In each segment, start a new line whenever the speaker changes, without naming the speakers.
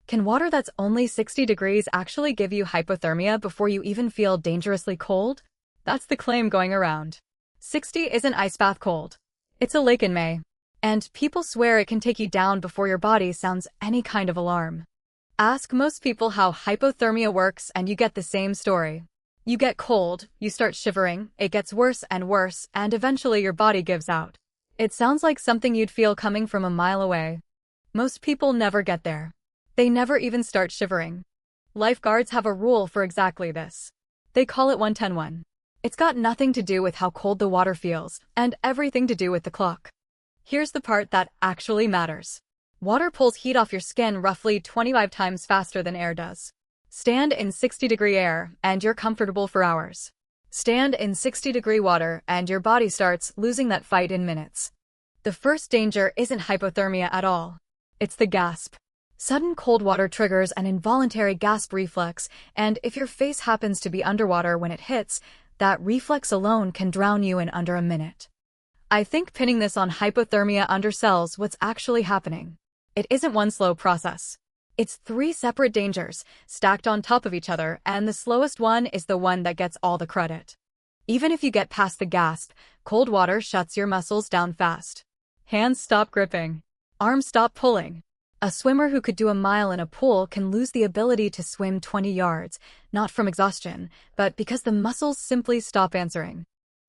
Can water that's only 60 degrees actually give you hypothermia before you even feel dangerously cold? That's the claim going around. 60 isn't ice bath cold. It's a lake in May. And people swear it can take you down before your body sounds any kind of alarm. Ask most people how hypothermia works and you get the same story. You get cold, you start shivering, it gets worse, and eventually your body gives out. It sounds like something you'd feel coming from a mile away. Most people never get there. They never even start shivering. Lifeguards have a rule for exactly this. They call it 1-10-1. It's got nothing to do with how cold the water feels, and everything to do with the clock. Here's the part that actually matters. Water pulls heat off your skin roughly 25 times faster than air does. Stand in 60-degree air, and you're comfortable for hours. Stand in 60-degree water, and your body starts losing that fight in minutes. The first danger isn't hypothermia at all. It's the gasp. Sudden cold water triggers an involuntary gasp reflex, and if your face happens to be underwater when it hits, that reflex alone can drown you in under a minute. I think pinning this on hypothermia undersells what's actually happening. It isn't one slow process. It's 3 separate dangers, stacked on top of each other, and the slowest one is the one that gets all the credit. Even if you get past the gasp, cold water shuts your muscles down fast. Hands stop gripping. Arms stop pulling. A swimmer who could do a mile in a pool can lose the ability to swim 20 yards, not from exhaustion, but because the muscles simply stop answering.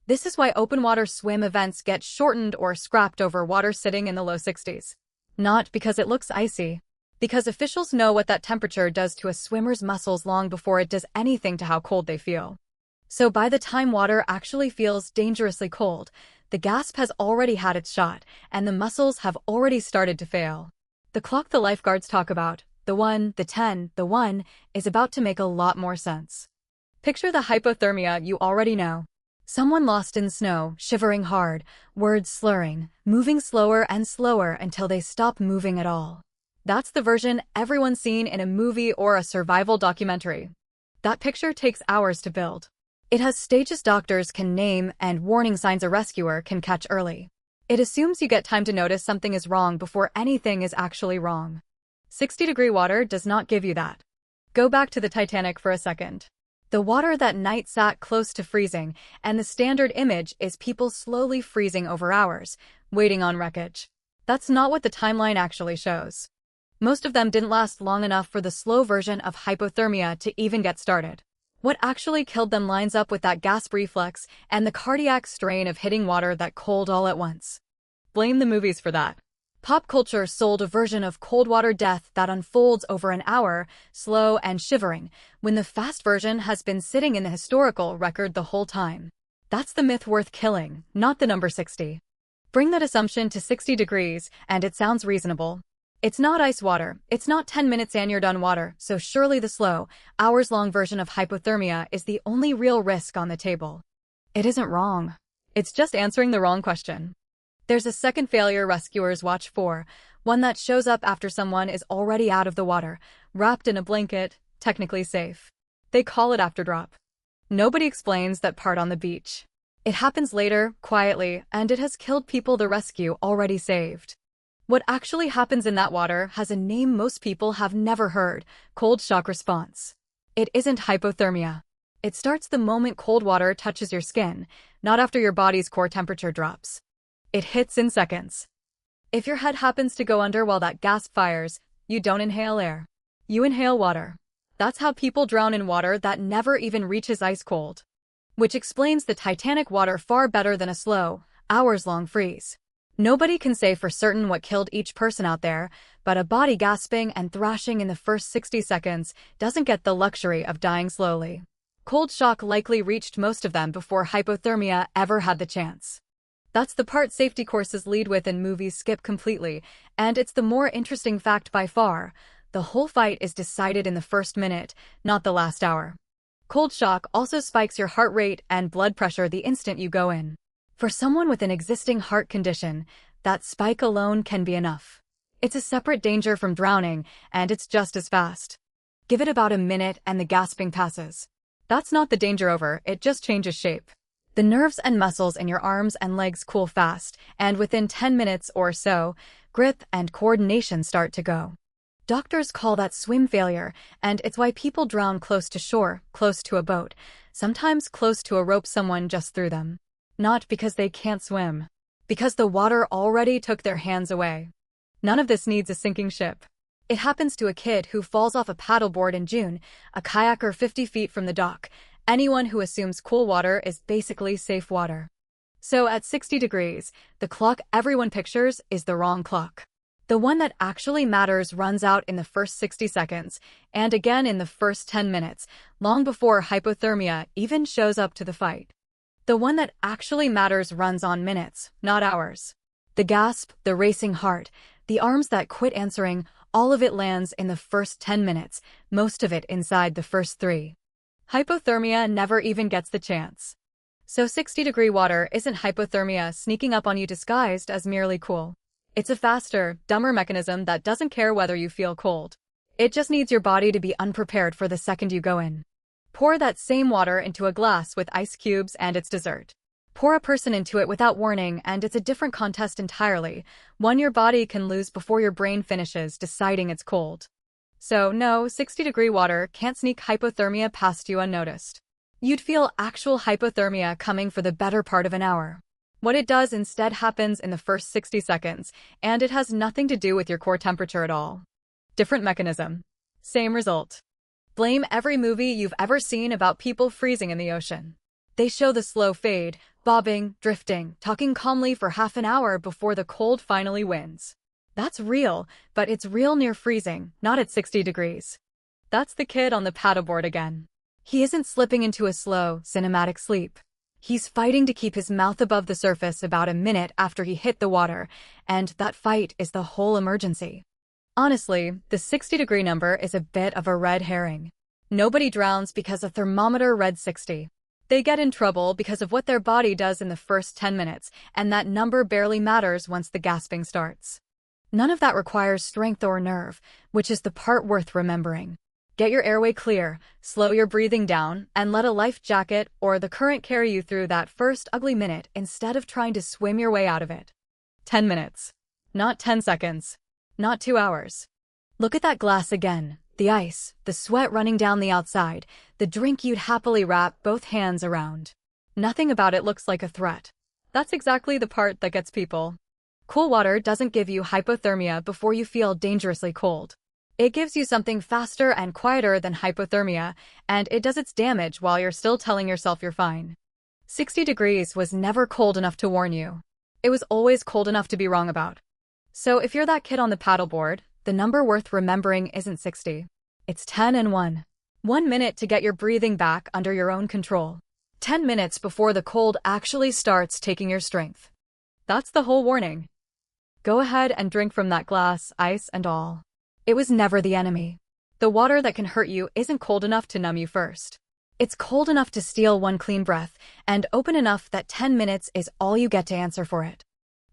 This is why open water swim events get shortened or scrapped over water sitting in the low 60s. Not because it looks icy. Because officials know what that temperature does to a swimmer's muscles long before it does anything to how cold they feel. So by the time water actually feels dangerously cold, the gasp has already had its shot, and the muscles have already started to fail. The clock the lifeguards talk about, the 1, the 10, the 1, is about to make a lot more sense. Picture the hypothermia you already know. Someone lost in snow, shivering hard, words slurring, moving slower and slower until they stop moving at all. That's the version everyone's seen in a movie or a survival documentary. That picture takes hours to build. It has stages doctors can name and warning signs a rescuer can catch early. It assumes you get time to notice something is wrong before anything is actually wrong. 60-degree water does not give you that. Go back to the Titanic for a second. The water that night sat close to freezing, and the standard image is people slowly freezing over hours, waiting on wreckage. That's not what the timeline actually shows. Most of them didn't last long enough for the slow version of hypothermia to even get started. What actually killed them lines up with that gasp reflex and the cardiac strain of hitting water that cold all at once. Blame the movies for that. Pop culture sold a version of cold water death that unfolds over an hour, slow and shivering, when the fast version has been sitting in the historical record the whole time. That's the myth worth killing, not the number 60. Bring that assumption to 60 degrees, and it sounds reasonable. It's not ice water, it's not 10 minutes and you're done water, so surely the slow, hours-long version of hypothermia is the only real risk on the table. It isn't wrong. It's just answering the wrong question. There's a second failure rescuers watch for, one that shows up after someone is already out of the water, wrapped in a blanket, technically safe. They call it afterdrop. Nobody explains that part on the beach. It happens later, quietly, and it has killed people the rescue already saved. What actually happens in that water has a name most people have never heard: cold shock response. It isn't hypothermia. It starts the moment cold water touches your skin, not after your body's core temperature drops. It hits in seconds. If your head happens to go under while that gasp fires, you don't inhale air. You inhale water. That's how people drown in water that never even reaches ice cold. Which explains the Titanic water far better than a slow, hours-long freeze. Nobody can say for certain what killed each person out there, but a body gasping and thrashing in the first 60 seconds doesn't get the luxury of dying slowly. Cold shock likely reached most of them before hypothermia ever had the chance. That's the part safety courses lead with and movies skip completely, and it's the more interesting fact by far. The whole fight is decided in the first minute, not the last hour. Cold shock also spikes your heart rate and blood pressure the instant you go in. For someone with an existing heart condition, that spike alone can be enough. It's a separate danger from drowning, and it's just as fast. Give it about a minute and the gasping passes. That's not the danger over, it just changes shape. The nerves and muscles in your arms and legs cool fast, and within 10 minutes or so, grip and coordination start to go. Doctors call that swim failure, and it's why people drown close to shore, close to a boat, sometimes close to a rope someone just threw them. Not because they can't swim. Because the water already took their hands away. None of this needs a sinking ship. It happens to a kid who falls off a paddleboard in June, a kayaker 50 feet from the dock. Anyone who assumes cool water is basically safe water. So at 60 degrees, the clock everyone pictures is the wrong clock. The one that actually matters runs out in the first 60 seconds, and again in the first 10 minutes, long before hypothermia even shows up to the fight. The one that actually matters runs on minutes, not hours. The gasp, the racing heart, the arms that quit answering, all of it lands in the first 10 minutes, most of it inside the first 3. Hypothermia never even gets the chance. So 60-degree water isn't hypothermia sneaking up on you disguised as merely cool. It's a faster, dumber mechanism that doesn't care whether you feel cold. It just needs your body to be unprepared for the second you go in. Pour that same water into a glass with ice cubes and it's dessert. Pour a person into it without warning and it's a different contest entirely, one your body can lose before your brain finishes deciding it's cold. So no, 60-degree water can't sneak hypothermia past you unnoticed. You'd feel actual hypothermia coming for the better part of an hour. What it does instead happens in the first 60 seconds, and it has nothing to do with your core temperature at all. Different mechanism. Same result. Blame every movie you've ever seen about people freezing in the ocean. They show the slow fade, bobbing, drifting, talking calmly for half an hour before the cold finally wins. That's real, but it's real near freezing, not at 60 degrees. That's the kid on the paddleboard again. He isn't slipping into a slow, cinematic sleep. He's fighting to keep his mouth above the surface about a minute after he hit the water, and that fight is the whole emergency. Honestly, the 60-degree number is a bit of a red herring. Nobody drowns because a thermometer read 60. They get in trouble because of what their body does in the first 10 minutes, and that number barely matters once the gasping starts. None of that requires strength or nerve, which is the part worth remembering. Get your airway clear, slow your breathing down, and let a life jacket or the current carry you through that first ugly minute instead of trying to swim your way out of it. 10 minutes. Not 10 seconds. Not 2 hours. Look at that glass again. The ice, the sweat running down the outside, the drink you'd happily wrap both hands around. Nothing about it looks like a threat. That's exactly the part that gets people. Cool water doesn't give you hypothermia before you feel dangerously cold. It gives you something faster and quieter than hypothermia, and it does its damage while you're still telling yourself you're fine. 60 degrees was never cold enough to warn you. It was always cold enough to be wrong about. So if you're that kid on the paddleboard, the number worth remembering isn't 60. It's 10 and 1. 1 minute to get your breathing back under your own control. 10 minutes before the cold actually starts taking your strength. That's the whole warning. Go ahead and drink from that glass, ice and all. It was never the enemy. The water that can hurt you isn't cold enough to numb you first. It's cold enough to steal one clean breath, and open enough that 10 minutes is all you get to answer for it.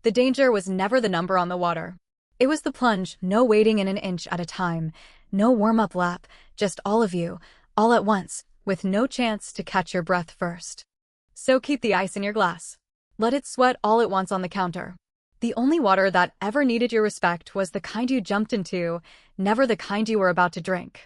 The danger was never the number on the water. It was the plunge, no waiting in an inch at a time, no warm-up lap, just all of you, all at once, with no chance to catch your breath first. So keep the ice in your glass. Let it sweat all at once on the counter. The only water that ever needed your respect was the kind you jumped into, never the kind you were about to drink.